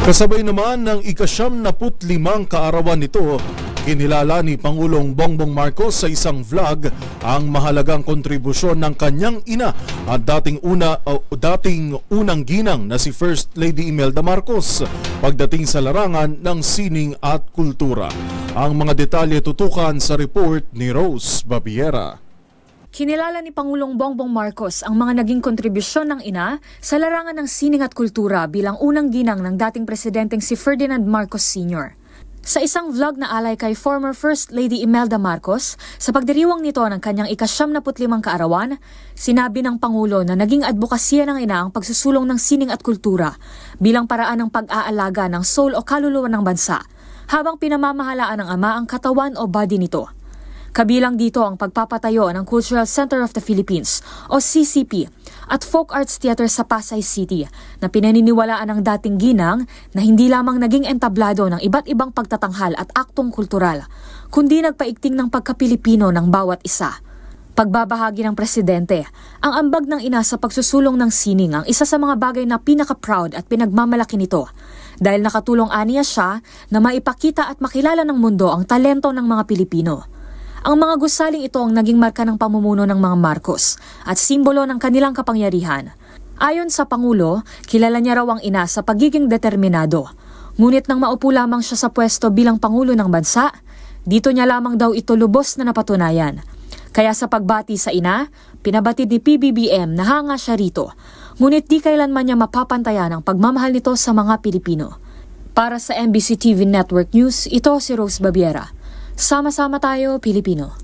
Kasabay naman ng ika-75 kaarawan nito, kinilala ni Pangulong Bongbong Marcos sa isang vlog ang mahalagang kontribusyon ng kanyang ina at dating unang ginang na si First Lady Imelda Marcos pagdating sa larangan ng sining at kultura. Ang mga detalye tutukan sa report ni Rose Babiera. Kinilala ni Pangulong Bongbong Marcos ang mga naging kontribusyon ng ina sa larangan ng sining at kultura bilang unang ginang ng dating presidenteng si Ferdinand Marcos Sr. Sa isang vlog na alay kay former First Lady Imelda Marcos, sa pagdiriwang nito ng kanyang ika-75 kaarawan, sinabi ng Pangulo na naging advokasya ng ina ang pagsusulong ng sining at kultura bilang paraan ng pag-aalaga ng soul o kaluluwa ng bansa, habang pinamamahalaan ng ama ang katawan o body nito. Kabilang dito ang pagpapatayo ng Cultural Center of the Philippines o CCP at Folk Arts Theater sa Pasay City na pinaniniwalaan ng dating ginang na hindi lamang naging entablado ng iba't ibang pagtatanghal at aktong kultural, kundi nagpaigting ng pagka-Pilipino ng bawat isa. Pagbabahagi ng presidente, ang ambag ng ina sa pagsusulong ng sining ang isa sa mga bagay na pinaka-proud at pinagmamalaki nito dahil nakatulong aniya siya na maipakita at makilala ng mundo ang talento ng mga Pilipino. Ang mga gusaling ito ang naging marka ng pamumuno ng mga Marcos at simbolo ng kanilang kapangyarihan. Ayon sa Pangulo, kilala niya raw ang ina sa pagiging determinado. Ngunit nang maupo lamang siya sa pwesto bilang Pangulo ng bansa, dito niya lamang daw ito lubos na napatunayan. Kaya sa pagbati sa ina, pinabatid ni PBBM na hanga siya rito. Ngunit di kailanman niya mapapantayan ang pagmamahal nito sa mga Pilipino. Para sa MBC TV Network News, ito si Rose Babiera. Sama-sama tayo, Pilipino.